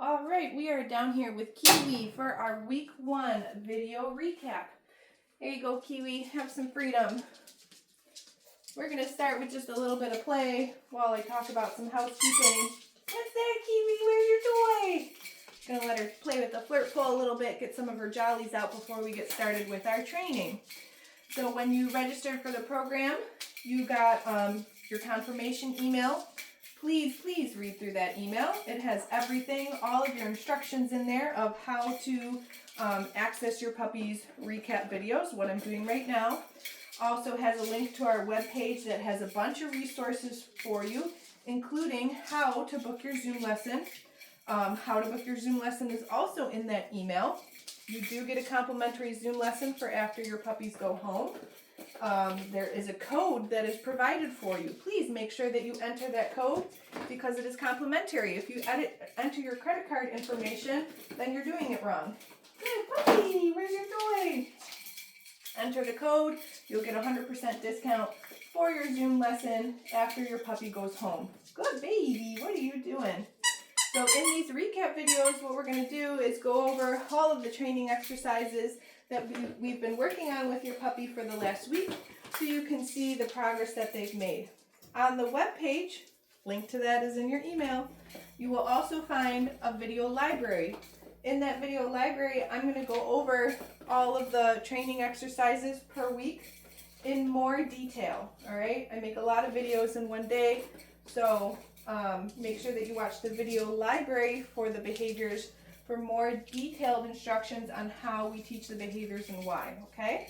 All right, we are down here with Kiwi for our week 1 video recap. Here you go, Kiwi. Have some freedom. We're going to start with just a little bit of play while I talk about some housekeeping. What's that, Kiwi? Where's your toy? Going to let her play with the flirt pole a little bit, get some of her jollies out before we get started with our training. So when you registered for the program, you got your confirmation email. Please read through that email. It has everything, all of your instructions in there of how to access your puppy's recap videos, what I'm doing right now. Also has a link to our webpage that has a bunch of resources for you, including how to book your Zoom lesson. How to book your Zoom lesson is also in that email. You do get a complimentary Zoom lesson for after your puppies go home. There is a code that is provided for you. Please make sure that you enter that code because it is complimentary. If you enter your credit card information, then you're doing it wrong. Good puppy, where's your toy? Enter the code, you'll get a 100% discount for your Zoom lesson after your puppy goes home. Good baby, what are you doing? So in these recap videos, what we're going to do is go over all of the training exercises that we've been working on with your puppy for the last week so you can see the progress that they've made. On the web page, link to that is in your email, you will also find a video library. In that video library, I'm going to go over all of the training exercises per week in more detail, all right? I make a lot of videos in one day, so make sure that you watch the video library for the behaviors for more detailed instructions on how we teach the behaviors and why, okay?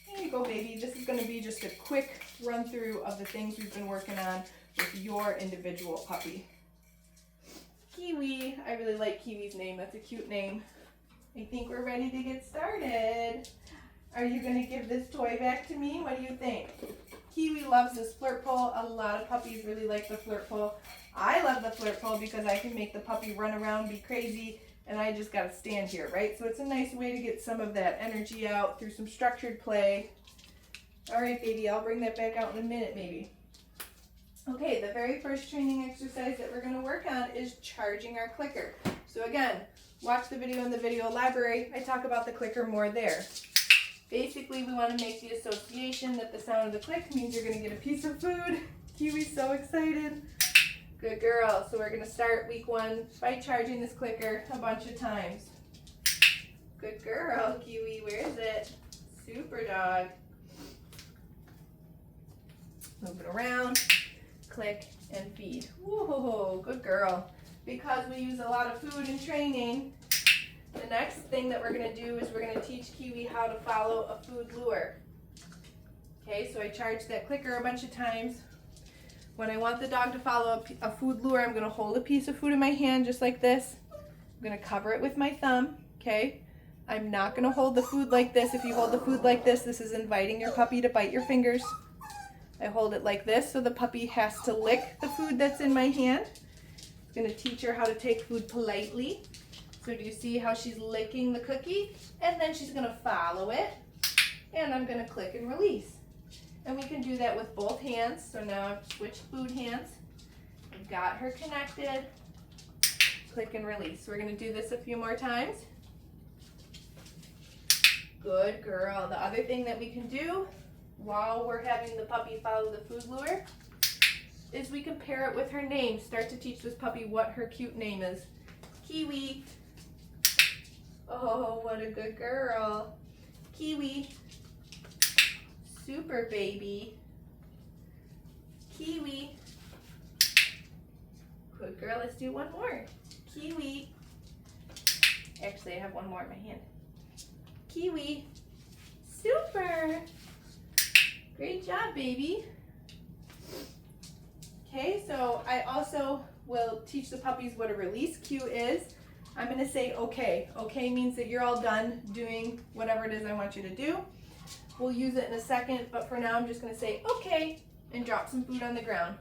Here you go, baby. This is going to be just a quick run through of the things we've been working on with your individual puppy. Kiwi. I really like Kiwi's name. That's a cute name. I think we're ready to get started. Are you going to give this toy back to me? What do you think? Kiwi loves this flirt pole. A lot of puppies really like the flirt pole. I love the flirt pole because I can make the puppy run around, be crazy, and I just got to stand here, right? So it's a nice way to get some of that energy out through some structured play. All right, baby, I'll bring that back out in a minute, maybe. Okay, the very first training exercise that we're going to work on is charging our clicker. So again, watch the video in the video library. I talk about the clicker more there. Basically, we want to make the association that the sound of the click means you're going to get a piece of food. Kiwi's so excited. Good girl. So we're going to start week 1 by charging this clicker a bunch of times. Good girl, Kiwi. Where is it? Super dog. Move it around. Click and feed. Whoa, good girl. Because we use a lot of food in training, the next thing that we're going to do is we're going to teach Kiwi how to follow a food lure. Okay, so I charge that clicker a bunch of times. When I want the dog to follow a food lure, I'm going to hold a piece of food in my hand just like this. I'm going to cover it with my thumb, okay? I'm not going to hold the food like this. If you hold the food like this, this is inviting your puppy to bite your fingers. I hold it like this so the puppy has to lick the food that's in my hand. I'm going to teach her how to take food politely. So do you see how she's licking the cookie? And then she's going to follow it. And I'm going to click and release. And we can do that with both hands. So now I've switched food hands. I've got her connected. Click and release. We're going to do this a few more times. Good girl. The other thing that we can do while we're having the puppy follow the food lure is we can pair it with her name. Start to teach this puppy what her cute name is. Kiwi. Oh, what a good girl. Kiwi. Super baby. Kiwi. Good girl, let's do one more. Kiwi. Actually, I have one more in my hand. Kiwi. Super. Great job, baby. Okay, so I also will teach the puppies what a release cue is. I'm going to say okay. Okay means that you're all done doing whatever it is I want you to do. We'll use it in a second, but for now I'm just going to say okay and drop some food on the ground.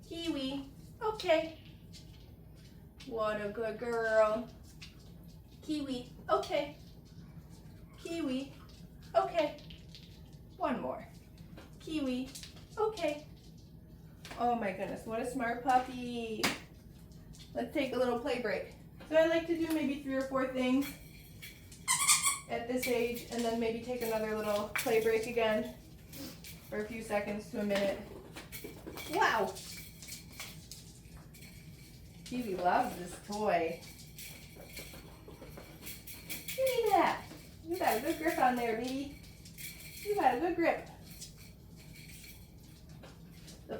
Kiwi, okay. What a good girl. Kiwi, okay. Kiwi, okay. One more. Kiwi, okay. Oh my goodness, what a smart puppy. Let's take a little play break. So I like to do maybe 3 or 4 things at this age, and then maybe take another little play break again for a few seconds to a minute. Wow! Kiwi loves this toy. Give me that. You got a good grip on there, baby. You got a good grip. The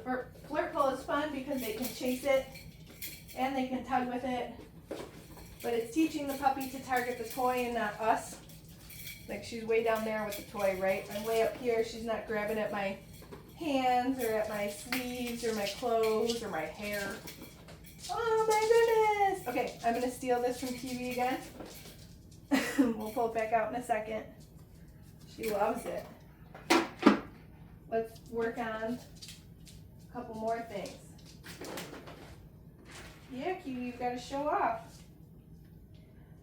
flirt pull is fun because they can chase it and they can tug with it. But it's teaching the puppy to target the toy and not us. Like she's way down there with the toy, right? I'm way up here. She's not grabbing at my hands or at my sleeves or my clothes or my hair. Oh my goodness! Okay, I'm going to steal this from Kiwi again. We'll pull it back out in a second. She loves it. Let's work on a couple more things. Yeah, Kiwi, you've got to show off.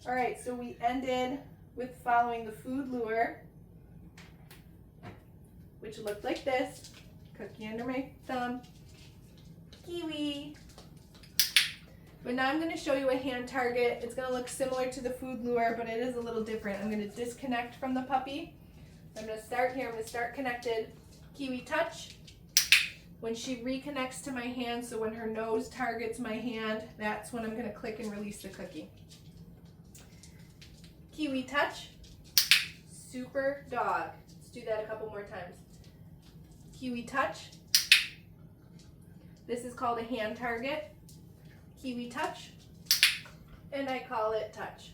All right, so we ended with following the food lure, which looked like this. Cookie under my thumb. Kiwi. But now I'm going to show you a hand target. It's going to look similar to the food lure, but it is a little different. I'm going to disconnect from the puppy. I'm going to start here. I'm going to start connected. Kiwi, touch. When she reconnects to my hand, so when her nose targets my hand, that's when I'm going to click and release the cookie. Kiwi, touch. Super dog. Let's do that a couple more times. Kiwi, touch. This is called a hand target. Kiwi, touch. And I call it touch.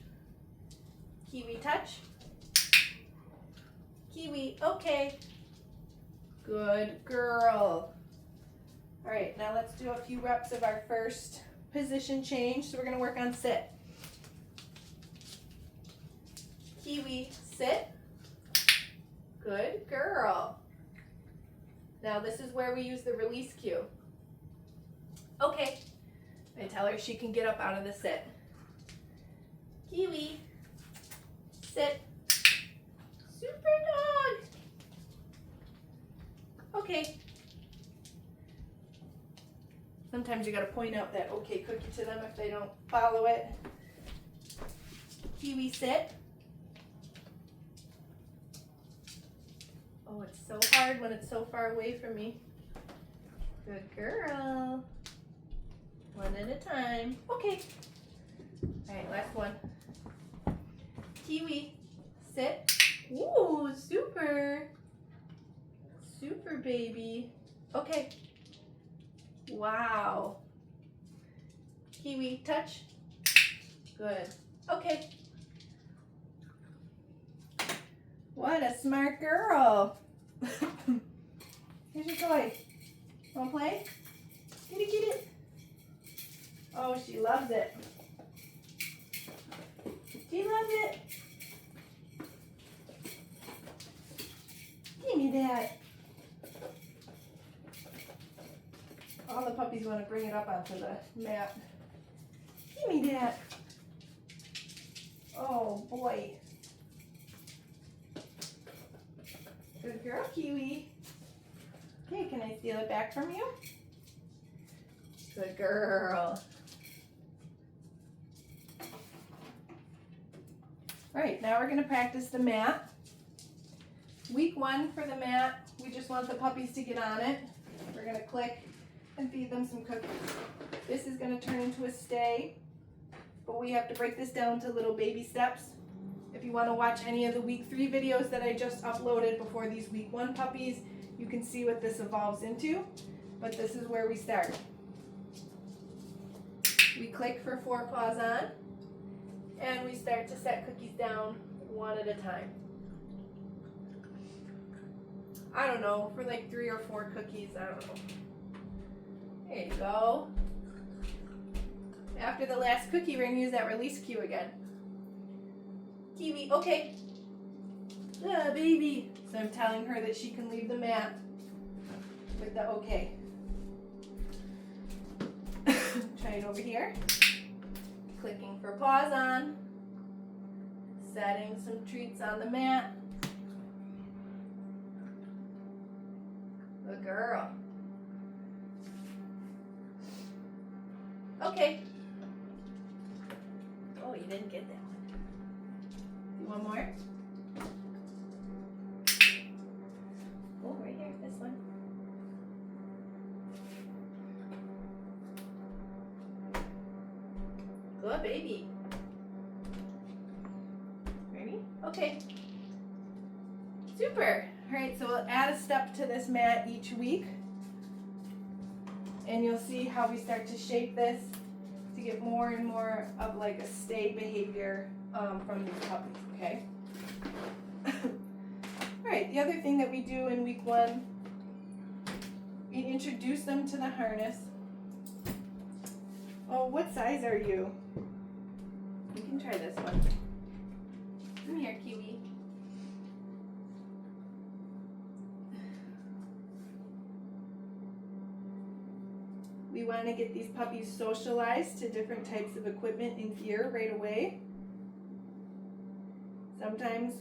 Kiwi, touch. Kiwi, okay. Good girl. All right, now let's do a few reps of our first position change. So we're going to work on sit. Kiwi, sit. Good girl. Now this is where we use the release cue. Okay. I tell her she can get up out of the sit. Kiwi, sit. Super dog. Okay. Sometimes you gotta point out that okay cookie to them if they don't follow it. Kiwi, sit. Oh, it's so hard when it's so far away from me. Good girl. One at a time. Okay. All right, last one. Kiwi, sit. Ooh, super. Super baby. Okay. Wow. Kiwi, touch. Good. Okay. What a smart girl. Here's your toy. Wanna play? Get it. Oh, she loves it. She loves it. Give me that. All the puppies want to bring it up onto the mat. Give me that. Oh, boy. Good girl, Kiwi. Okay, can I steal it back from you? Good girl. All right, now we're going to practice the mat. Week 1 for the mat, we just want the puppies to get on it. We're going to click and feed them some cookies. This is going to turn into a stay, but we have to break this down to little baby steps. If you want to watch any of the week 3 videos that I just uploaded before these week 1 puppies, you can see what this evolves into, but this is where we start. We click for 4 paws on, and we start to set cookies down one at a time. I don't know, for like 3 or 4 cookies, I don't know. There you go. After the last cookie, we're going to use that release cue again. Kiwi, okay. Baby. So I'm telling her that she can leave the mat with the okay. Try it over here. Clicking for paws on. Setting some treats on the mat. Good girl. Okay. you didn't get that one. Do one more. Oh, right here, this one. Good baby. Ready? Okay. Super. All right, so we'll add a step to this mat each week. And you'll see how we start to shape this to get more and more of like a stay behavior from these puppies, okay? All right, the other thing that we do in week 1, we introduce them to the harness. Oh, what size are you? You can try this one. Come here, Kiwi. We want to get these puppies socialized to different types of equipment and gear right away. Sometimes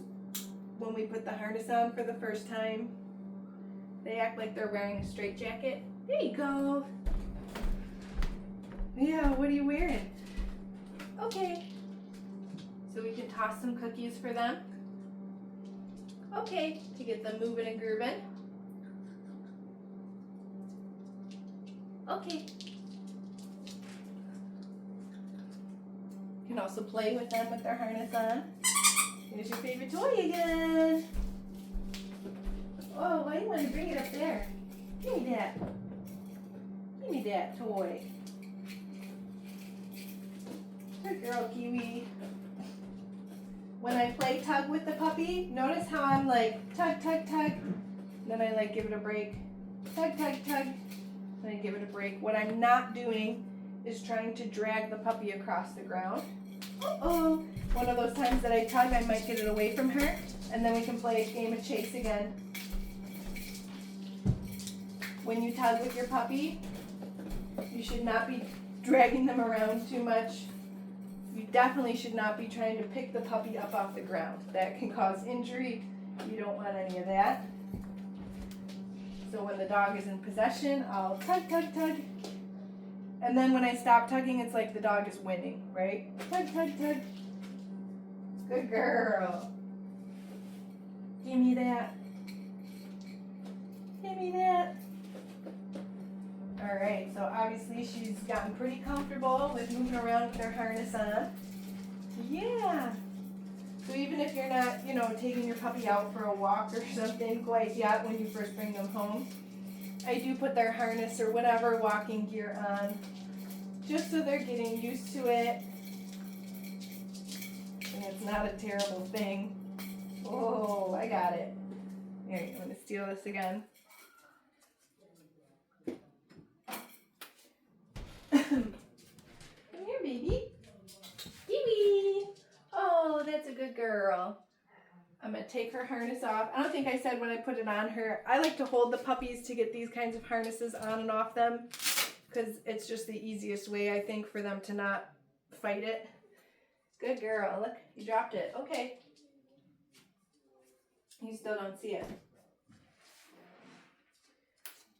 when we put the harness on for the first time, they act like they're wearing a straitjacket. There you go. Yeah, what are you wearing? Okay. So we can toss some cookies for them. Okay, to get them moving and grooving. Okay. You can also play with them with their harness on. Here's your favorite toy again. Oh, why do you want to bring it up there? Give me that. Give me that toy. Good girl, Kiwi. When I play tug with the puppy, notice how I'm like tug, tug, tug. Then I like give it a break. Tug, tug, tug. Then I give it a break. What I'm not doing is trying to drag the puppy across the ground. Uh-oh. One of those times that I tug, I might get it away from her, and then we can play a game of chase again. When you tug with your puppy, you should not be dragging them around too much. You definitely should not be trying to pick the puppy up off the ground. That can cause injury. You don't want any of that. So when the dog is in possession, I'll tug, tug, tug. And then when I stop tugging, it's like the dog is winning, right? Tug, tug, tug. Good girl. Give me that. Give me that. All right, so obviously she's gotten pretty comfortable with moving around with her harness on. Yeah. So even if you're not, taking your puppy out for a walk or something quite yet when you first bring them home, I do put their harness or whatever walking gear on just so they're getting used to it. And it's not a terrible thing. Oh, I got it. Here, I'm going to steal this again. Come here, baby. Kiwi. Oh, that's a good girl. I'm going to take her harness off. I don't think I said when I put it on her. I like to hold the puppies to get these kinds of harnesses on and off them because it's just the easiest way, I think, for them to not fight it. Good girl. Look, you dropped it. Okay. You still don't see it.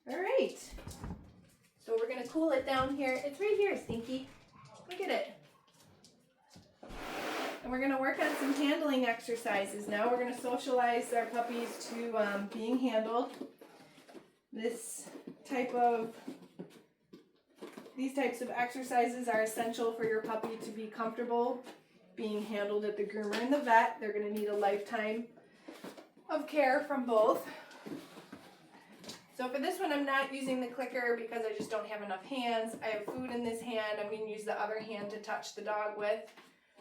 All right. So we're going to cool it down here. It's right here, Stinky. Look at it. And we're going to work on some handling exercises now. We're going to socialize our puppies to being handled. These types of exercises are essential for your puppy to be comfortable being handled at the groomer and the vet. They're going to need a lifetime of care from both. So for this one, I'm not using the clicker because I just don't have enough hands. I have food in this hand. I'm going to use the other hand to touch the dog with.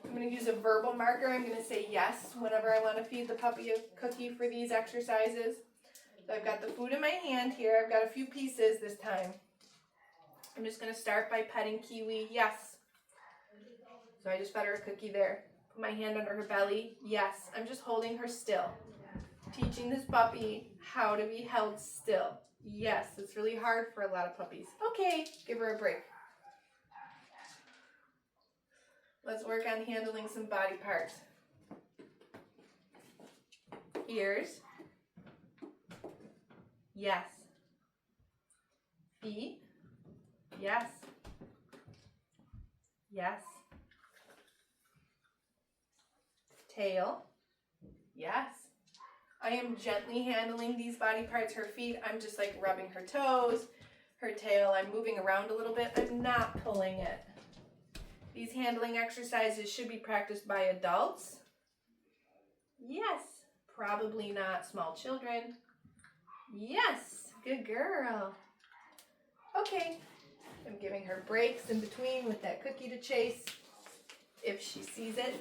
I'm going to use a verbal marker. I'm going to say yes whenever I want to feed the puppy a cookie for these exercises. So I've got the food in my hand here. I've got a few pieces this time. I'm just going to start by petting Kiwi. Yes. So I just fed her a cookie there. Put my hand under her belly. Yes. I'm just holding her still. Teaching this puppy how to be held still. Yes. It's really hard for a lot of puppies. Okay. Give her a break. Let's work on handling some body parts. Ears. Yes. Feet. Yes. Yes. tail. Yes. I am gently handling these body parts, her feet. I'm just like rubbing her toes, her tail. I'm moving around a little bit. I'm not pulling it. These handling exercises should be practiced by adults. Yes. Probably not small children. Yes. Good girl. Okay. I'm giving her breaks in between with that cookie to chase if she sees it.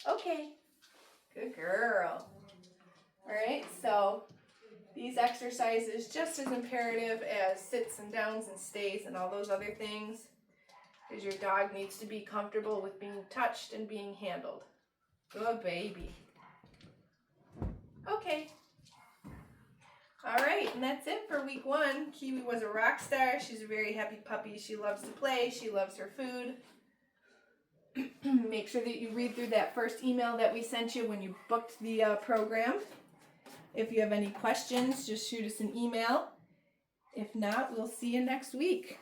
Okay. Good girl. All right, so these exercises just as imperative as sits and downs and stays and all those other things, because your dog needs to be comfortable with being touched and being handled. Good baby. Okay. All right, and that's it for week 1. Kiwi was a rock star. She's a very happy puppy. She loves to play. She loves her food. Make sure that you read through that first email that we sent you when you booked the program. If you have any questions, just shoot us an email. If not, we'll see you next week.